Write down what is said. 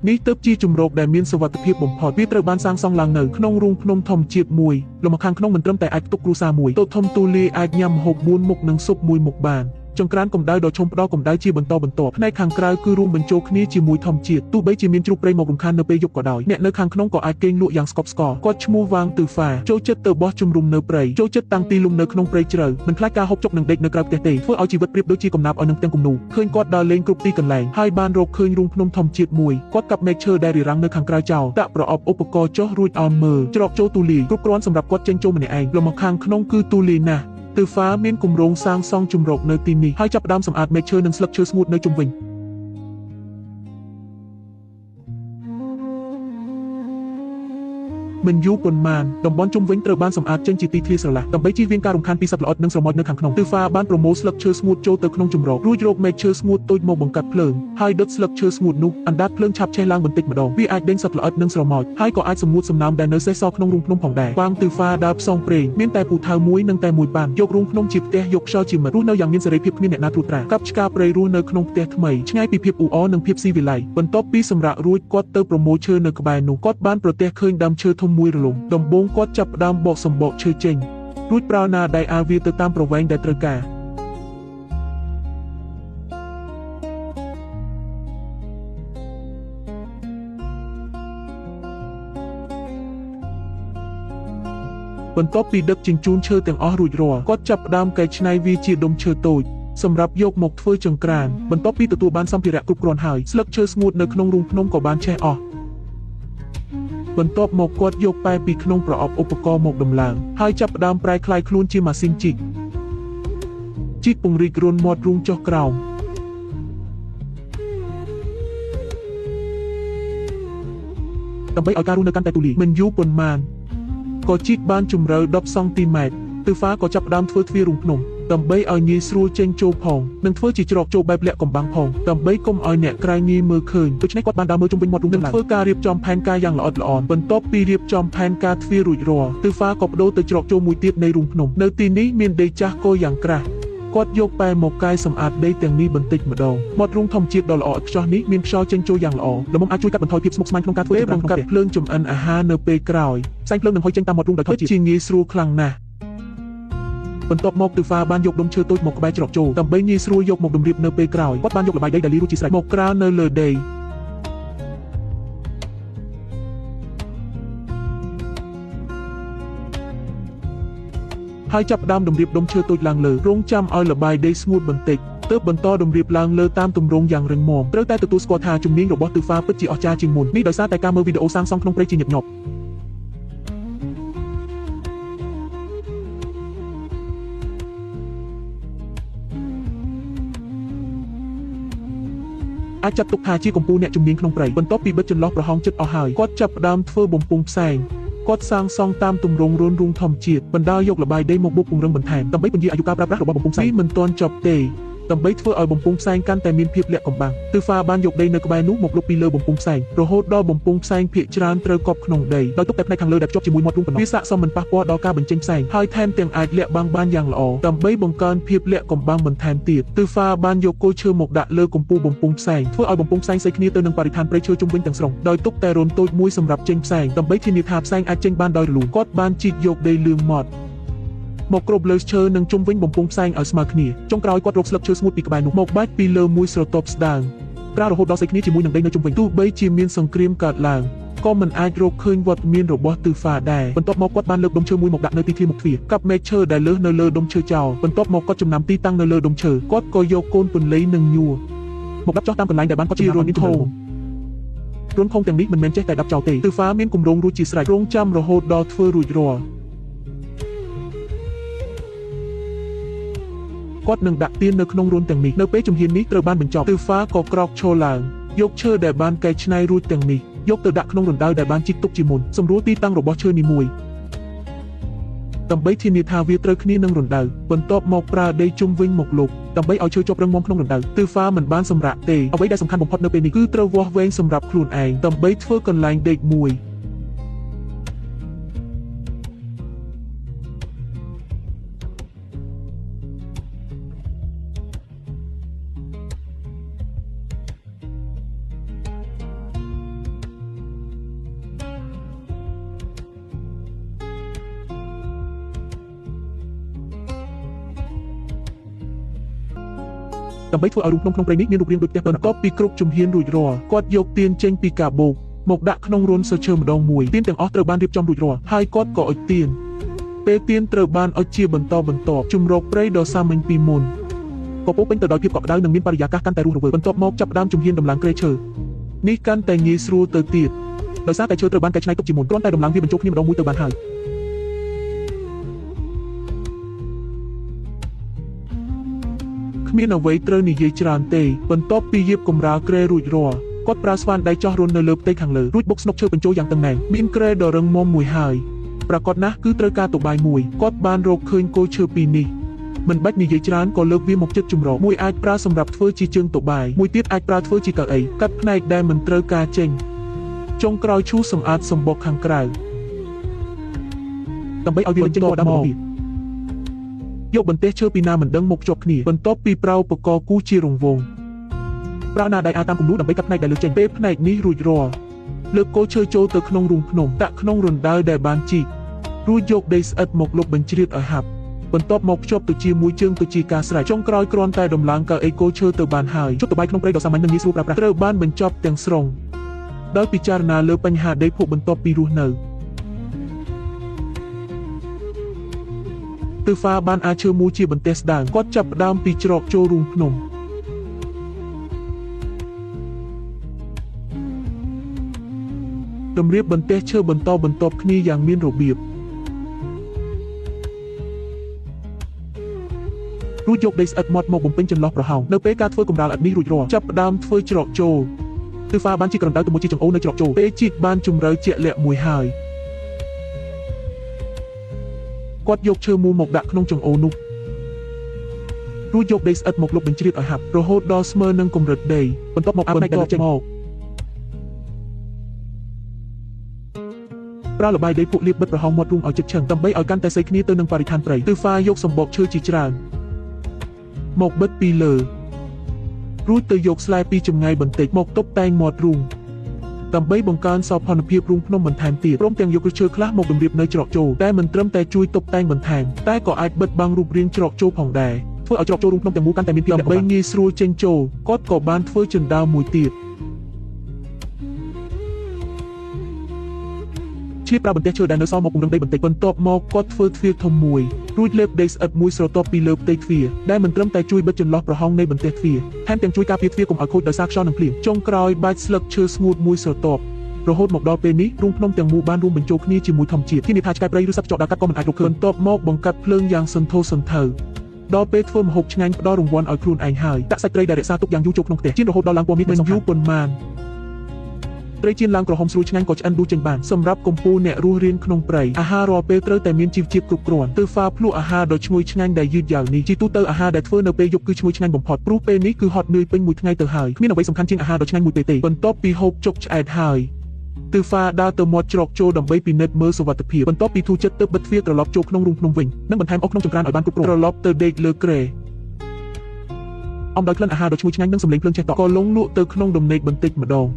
នេះទើបជាជំរកដែលមានសុវត្ថិភាពបំផុតវាត្រូវបានសាងសង់ឡើងនៅក្នុងរូងភ្នំធម្មជាតិមួយលំខាងក្នុងមិនត្រឹមតែអាចផ្ទុកគ្រួសារមួយតូបធំទូលាយអាចញ៉ាំម្ហូប4មុខនិងស៊ុប1មុខបានចង្ក្រានកម្ដៅដ៏ឈុំផ្ដល់កម្ដៅជាបន្តបន្ទាប់ផ្នែកខាងក្រៅគឺរួមបញ្ចូលគ្នាជាមួយធម្មជាតិទោះបីជាមានជ្រូកព្រៃមករំខាននៅពេលយប់ក៏ដោយអ្នកនៅខាងក្នុងក៏អាចគេងលក់យ៉ាងស្កប់ស្កល់គាត់ឈ្មោះវាងទឺហ្វាចូលចិត្តទៅបោះជំរំនៅព្រៃចូលចិត្តតាំងទីលំនៅក្នុងព្រៃជ្រៅមិនខ្លាចការហូបចុកនិងដេកនៅក្រៅផ្ទះទេធ្វើឲ្យជីវិតប្រៀបដូចជាកំណាព្យឲ្យនឹងផ្ទាំងគំនូរឃើញគាត់ដើរលេងគ្រប់ទីកន្លែងហើយបានរកឃើញរូងភ្នំធម្មជាតិមួយគាត់កាប់មែកឈើដែលរារាំងនៅខាងក្រៅចោលដាក់ប្រអប់ឧបករណ៍ចុះរួចអោនមើលច្រកចូលទូលាយគ្រប់គ្រាន់សម្រាប់គាត់ចេញចូលម្នាក់ឯងលំខាងក្នុងគឺទូលាយណាស់ទឺហ្វាមានគម្រោងសាងសង់ជំរកនៅទីនេះហើយចាប់ផ្ដើមសម្អាតមែកឈើនិងស្លឹកឈើស្ងួតនៅជុំវិញមិនយូរប៉ុន្មានតំបន់ជុំវិញត្រូវបានសម្អាតចេញជាទីធ្លាស្រឡះដើម្បីជៀសវាងការរំខានពីសត្វល្អិតនិងស្រមោចនៅខាងក្នុងទឺហ្វាបានប្រមូលស្លឹកឈើស្ងួតចូលទៅក្នុងជំរករួចរកមែកឈើស្ងួតតូចមកបង្កាត់ភ្លើងហើយដុតស្លឹកឈើស្ងួតនោះអណ្ដាតភ្លើងឆាប់ឆេះឡើងបន្តិចម្ដងវាអាចដេញសត្វល្អិតនិងស្រមោចហើយក៏អាចសម្ងួតសំណើមដែលនៅសេសសល់ក្នុងរូងភ្នំផងដែរវាងទឺហ្វាដើរផ្សងព្រេងមានតែពូថៅមួយនិងតែមួយបានយករូងភ្នំជាផ្ទះយកខ្យល់ជាមិត្តរស់នៅយ៉ាងមានសេរីភាពគ្មានអ្នកណាត្រួតត្រាកັບឆ្កាព្រៃរស់នៅក្នុងផ្ទះថ្មីឆ្ងាយពីភាពអ៊ូអរនិងភាពស៊ីវិល័យបន្ទាប់ពីសម្រាករួចគាត់ទៅប្រមូលឈើនៅក្បែរនោះគាត់បានប្រទះឃើញដើមឈើធំមួយរលំដំបូងគាត់ចាប់ផ្ដើមបកសម្បកឈើចេញរួចប្រើណាដៃអាវាទៅតាមប្រវែងដែលត្រូវការបន្ទាប់ពីដឹកជញ្ជូនឈើទាំងអស់រួចរាល់គាត់ចាប់ផ្ដើមកែច្នៃវាជាដុំឈើតូចសម្រាប់យកមកធ្វើចង្ក្រានបន្ទាប់ពីទទួលបានសម្ភារៈគ្រប់គ្រាន់ហើយស្លឹកឈើស្ងួតនៅក្នុងរូងភ្នំក៏បានឆេះអស់បន្ទាប់មកគាត់យកប៉ែពីក្នុងប្រអប់ឧបករណ៍មកដំឡើងហើយចាប់ផ្ដើមប្រែក្លាយខ្លួនជាម៉ាស៊ីនជីកពង្រីករន្ធមាត់រូងចុះក្រោមដើម្បីឲ្យការរស់នៅកាន់តែទូលាយមិនយូរប៉ុន្មានក៏ជីកបានជម្រៅ10សង់ទីម៉ែត្រទឺហ្វាក៏ចាប់ផ្ដើមធ្វើទ្វាររូងភ្នំដើម្បីឲ្យងាយស្រួលចេញចូលផងនិងធ្វើជាច្រកចូលបែបលាក់កំបាំងផងដើម្បីកុំឲ្យអ្នកក្រៅងាយមើលឃើញដូច្នេះគាត់បានដើរមើលជុំវិញមាត់រូងនឹងធ្វើការរៀបចំផែនការយ៉ាងល្អិតល្អន់បន្ទាប់ពីរៀបចំផែនការទ្វាររួចរាល់ទឺហ្វាក៏បដូរទៅច្រកចូលមួយទៀតនៃរូងភ្នំនៅទីនេះមានដីចាស់គោយ៉ាងក្រាស់គាត់យកប៉ែមកកាយសម្អាតដីទាំងនេះបន្តិចម្ដងមាត់រូងធម្មជាតិដ៏ល្អឥតខ្ចោះនេះមានខ្យល់ចេញចូលយ៉ាងល្អល្មមអាចជួយកាត់បន្ថយភាពស្មុគស្មាញក្នុងការធ្វើបង្កាត់ភ្លើងចម្អិនអាហារនៅពេលក្រោយផ្សែងភ្លើងនឹងហុយចេញតាមមាត់រូងដោយធ្វើជាងាយស្រួលខ្លាំងណាស់បន្ទាប់មកទឺហ្វាបានយកដុំឈើតូចមកក្បែរច្រកចូលដើម្បីងាយស្រួលយកមកតម្រៀបនៅពេលក្រោយគាត់បានយកល្បាយដីដែលលាយរួចជាស្រេចមកក្រាលនៅលើដីហើយចាប់ផ្ដើមតម្រៀបដុំឈើតូចឡើងលើរងចាំឲ្យល្បាយដីស្ងួតបន្តិចទើបបន្តតម្រៀបឡើងលើតាមទម្រង់យ៉ាងរឹងមាំត្រូវតែទទួលស្គាល់ថាជំនាញរបស់ទឺហ្វាពិតជាអស្ចារ្យជាងមុននេះដោយសារតែការមើលវីដេអូសាងសង់ក្នុងព្រៃជាញឹកញាប់អាចចាត់ទុកថាជាកំពូលអ្នកជំនាញក្នុងព្រៃបន្ទាប់ពីបិទចន្លោះប្រហោងចិត្តអស់ហើយគាត់ចាប់ផ្ដើមធ្វើបំពង់ផ្សែងគាត់សាងសង់តាមទម្រង់រូងធម្មជាតិបណ្ដាលយកល្បាយដីមកបុកពង្រឹងបន្ថែមដើម្បីពន្យាអាយុកាលប្រើប្រាស់របស់បំពង់ផ្សែងមិនទាន់ចប់ទេដើម្បីធ្វើឲ្យបំពង់ផ្សែងកាន់តែមានភាពលាក់កំបាំងទឺហ្វាបានយកដីនៅក្បែរនោះមកលុបពីលើបំពង់ផ្សែងរហូតដល់បំពង់ផ្សែងភាគច្រើនត្រូវកប់ក្នុងដីដោយទុកតែផ្នែកខាងលើដែលភ្ជាប់ជាមួយមាត់រូងប៉ុណ្ណោះវាស័ក្តិសមមិនប៉ះពាល់ដល់ការបញ្ចេញផ្សែងហើយថែមទាំងអាចលាក់បាំងបានយ៉ាងល្អដើម្បីបង្កើនភាពលាក់កំបាំងបន្ថែមទៀតទឺហ្វាបានយកគល់ឈើមកដាក់លើកំពូលបំពង់ផ្សែងធ្វើឲ្យបំពង់ផ្សែងស្អិតគ្នាទៅនឹងបរិស្ថានព្រៃឈើជុំវិញទាំងស្រុងដោយទុកតែរន្ធតូចមួយសម្រាប់ចេញផ្សែងដើម្បីធានាថាផ្សែងអាចចេញបានដោយរលូនគាត់បានជីកយកដីលឿងម៉ត់មកគ្របលើឈើនិងជុំវិញបំពង់ផ្សែងឲ្យស្មើគ្នាចុងក្រោយគាត់រកស្លឹកឈើស្ងួតពីក្បែរនោះមកបាច់ពីលើមួយស្រទាប់ស្ដើងប្រើរហូតដល់ស្អិតគ្នាជាមួយនឹងដីនៅជុំវិញទោះបីជាមានសង្គ្រាមកើតឡើងក៏មិនអាចរកឃើញវត្តមានរបស់ទឺហ្វាដែរបន្ទាប់មកគាត់បានលើកដុំឈើមួយមកដាក់នៅទីធ្លាមុខទ្វារកាប់មែកឈើដែលលើសនៅលើដុំឈើចោលបន្ទាប់មកគាត់ចំណាំទីតាំងនៅលើដុំឈើគាត់ក៏យកកូនពន្លៃនិងញួរមកដាក់ចោលតាមកន្លែងដែលបានគាត់ជារន្ធធំរន្ធធំទាំងនេះមិនមែនចេះតែដាក់ចោលទេទឺហ្វាមានគម្រោងរួចជាស្រេចរងចាំរហូតដល់ធ្វើរួចរាល់គាត់នឹងដាក់ទៀននៅក្នុងរន្ធទាំងនេះនៅពេលជំហាននេះត្រូវបានបញ្ចប់ទឺហ្វាក៏ក្រោកឈរឡើងយកឈើដែលបានកែច្នៃរួចទាំងនេះយកទៅដាក់ក្នុងរណ្ដៅដែលបានជីកទុកជាមុនសម្រួលទីតាំងរបស់ឈើនីមួយដើម្បីធានាថាវាត្រូវគ្នានឹងរណ្ដៅបន្ទាប់មកប្រើដីជុំវិញមកលុបដើម្បីឲ្យឈើជាប់រឹងមាំក្នុងរណ្ដៅទឺហ្វាមិនបានសម្រាកទេអ្វីដែលសំខាន់បំផុតនៅពេលនេះគឺត្រូវវាស់វែងសម្រាប់ខ្លួនឯងដើម្បីធ្វើកន្លែងដេកមួយ ដើម្បីធ្វើឲ្យរូងក្នុងព្រៃនេះមានរូបរាងដូចផ្ទះបន្ទាប់ពីគ្រប់ជំហានរួចរាល់គាត់យកទៀនចេញពីកាបូកមកដាក់ក្នុងរន្ធសឈើម្ដងមួយទៀនទាំងអស់ត្រូវបានរៀបចំរួចរាល់ហើយគាត់ក៏អុជទៀនពេលទៀនត្រូវបានអុជជាបន្តបន្ទាប់ជំរកព្រៃដ៏សាមញ្ញពីមុនក៏ពោពេញទៅដោយភាពកក់ក្ដៅនិងមានបរិយាកាសកាន់តែរស់រវើកបន្ទាប់មកចាប់ផ្ដើមជំហានដំឡើងគ្រែឈើនេះកាន់តែងាយស្រួលទៅទៀតដោយសារតែឈើត្រូវបានកែច្នៃទុកជាមុនគ្រាន់តែដំឡើងវាបញ្ចូលគ្នាម្ដងមួយទៅបានហើយគ្មានអ្វីត្រូវនិយាយច្រើនទេបន្ទាប់ពីយាបកម្រាលគ្រែរួចរាល់គាត់ប្រើស្វានដៃចោះរន្ធនៅលើផ្ទៃខាងលើរួចបុកស្នុកឈើបញ្ចូលយ៉ាងតឹងណែនមានគ្រែដ៏រឹងមាំមួយហើយប្រាកដណាស់គឺត្រូវការតុបាយមួយគាត់បានរកឃើញគល់ឈើពីរនេះមិនបាច់និយាយច្រើនក៏លើកវាមកជិតជំរកមួយអាចប្រើសម្រាប់ធ្វើជាជើងតុបាយមួយទៀតអាចប្រើធ្វើជាកៅអីកាត់ផ្នែកដែលមិនត្រូវការចេញចុងក្រោយឈូសសម្អាតសម្បកខាងក្រៅដើម្បីឲ្យវាចេញទៅដល់មកយកបន្ទះឈើពីណាមិនដឹងមកភ្ជាប់គ្នាបន្ទាប់ពីប្រើឧបករណ៍គូជារង្វង់ប្រើណាដៃអាចតាមគំនូរដើម្បីកាត់ផ្នែកដែលលើចេញពេលផ្នែកនេះរួចរាល់លើកគល់ឈើចូលទៅក្នុងរូងភ្នំដាក់ក្នុងរណ្ដៅដែលបានជីករួចយកដីស្អិតមកលុបបញ្ជ្រាបឲ្យហាប់បន្ទាប់មកភ្ជាប់ទៅជាមួយជើងទៅជាការស្រេចចុងក្រោយគ្រាន់តែដំឡើងកៅអីគល់ឈើទៅបានហើយជប់តបាយក្នុងព្រៃដ៏សាមញ្ញនិងងាយស្រួលប្រើប្រាស់ត្រូវបានបញ្ចប់ទាំងស្រុងដោយពិចារណាលើបញ្ហាដីភក់បន្ទាប់ពីរស់នៅទើហ្វាបានអាចឈើមូលជាបន្ទះស្ដើងគាត់ចាប់ផ្ដើមពីច្រកចូលរូងភ្នំតម្រៀបបន្ទះឈើបន្តបន្ទាប់គ្នាយ៉ាងមានរបៀបរួចយកដីស្អិតម៉ត់មកបំពេញចន្លោះប្រហោងនៅពេលការធ្វើកម្រាលឥដ្ឋនេះរួចរាល់ចាប់ផ្ដើមធ្វើច្រកចូលទើហ្វាបានជីករណ្ដៅទៅមួយជាចង្អូននៅច្រកចូលពេលជីកបានជម្រៅជាក់លាក់មួយហើយគាត់យកឈើមូលមកដាក់ក្នុងចង្អូននោះរួចយកដីស្អិតមកលុបបញ្ជ្រាបឲ្យហាប់រហូតដល់ស្មើនឹងកម្រិតដីបន្ទាប់មកផ្នែកដែលចេញមកប្រើល្បាយដីភក់លាបបិទប្រហោងមាត់រូងឲ្យជិតឈឹងដើម្បីឲ្យកាន់តែស័យគ្នាទៅនឹងបរិស្ថានព្រៃទើហ្វាយកសម្បកឈើជាច្រើនមកបិទពីលើរួចទៅយកស្លែពីចម្ងាយបន្តិចមកតុបតែងមាត់រូងដើម្បីបង្កើនសោភ័ណភាពរូងភ្នំបន្ថែមទៀតព្រមទាំងយកឫសឈើខ្លះមកតម្រៀបនៅច្រកចូលតែមិនត្រឹមតែជួយតុបតែងបន្ថែមតែក៏អាចបិទបាំងរូបរាងច្រកចូលផងដែរធ្វើឲ្យច្រកចូលរូងភ្នំទាំងមូលកាន់តែមានភាពដើម្បីងាយស្រួលចេញចូលគាត់ក៏បានធ្វើជណ្ដើរមួយទៀតឈៀបប្រើបន្ទះឈើដែលនៅសល់មកពង្រឹងដីបន្តិចបន្ទាប់មកគាត់ធ្វើទ្វារធំមួយរួចលេបដីស្អិតមួយស្រទាប់ពីលើផ្ទៃទ្វារដែលមិនត្រឹមតែជួយបិទចន្លោះប្រហោងនៃបន្ទះទ្វារថែមទាំងជួយការពារទ្វារកុំឲ្យខូចដោយសារខ្យល់និងភ្លៀងចុងក្រោយបាច់ស្លឹកឈើស្ងួតមួយស្រទាប់រហូតមកដល់ពេលនេះរូងភ្នំទាំងមូលបានរួមបញ្ចូលគ្នាជាមួយធម្មជាតិធានាថាឆ្កែព្រៃឬសត្វចោកដើរកាត់ក៏មិនអាចរកឃើញបន្ទាប់មកបង្កាត់ភ្លើងយ៉ាងសន្ធោសន្ធៅដល់ពេលធ្វើម្ហូបឆ្ងាញ់ផ្ដល់រង្វាន់ឲ្យខ្លួនឯងហើយដាក់សាច់ត្រីដែលរក្សាទុកយ៉ាងយូរចូលក្នុងខ្ទះជៀនរហូតដល់ឡើងពណ៌មាសមិនយូរប៉ុន្មានត្រីចៀនឡើងក្រហមស្រួយឆ្ងាញ់ក៏ឆ្អិនដួសចេញបានសម្រាប់កំពូលអ្នករស់រានក្នុងព្រៃអាហាររាល់ពេលត្រូវតែមានជីវជាតិគ្រប់គ្រាន់ទើហ្វាភ្លក់អាហារដ៏ឈ្ងុយឆ្ងាញ់ដែលយឺតយ៉ាវនេះជាទូទៅអាហារដែលធ្វើនៅពេលយប់គឺឈ្ងុយឆ្ងាញ់បំផុតព្រោះពេលនេះគឺហត់នឿយពេញមួយថ្ងៃទៅហើយគ្មានអ្វីសំខាន់ជាងអាហារដ៏ឆ្ងាញ់មួយពេលទេបន្ទាប់ពីហូបចុកឆ្អែតហើយទើហ្វាដើរទៅមាត់ច្រកចូលដើម្បីពិនិត្យមើលសុវត្ថិភាពបន្ទាប់ពីធូរចិត្តទើបបិទទ្វារត្រឡប់ចូលក្នុងរូងភ្នំវិញនិងបន្ថែមអុសក្នុងចង្ក្រានឲ្យបានគ្រប់គ្រាន់ត្រឡប់ទៅដេកលើគ្រែអំដោយក្លិនអាហារដ៏ឈ្ងុយឆ្ងាញ់និងសម្លេងភ្លើងឆេះតក់ក៏លងលក់ទៅក្នុងដំណេកបន្តិចម្ដង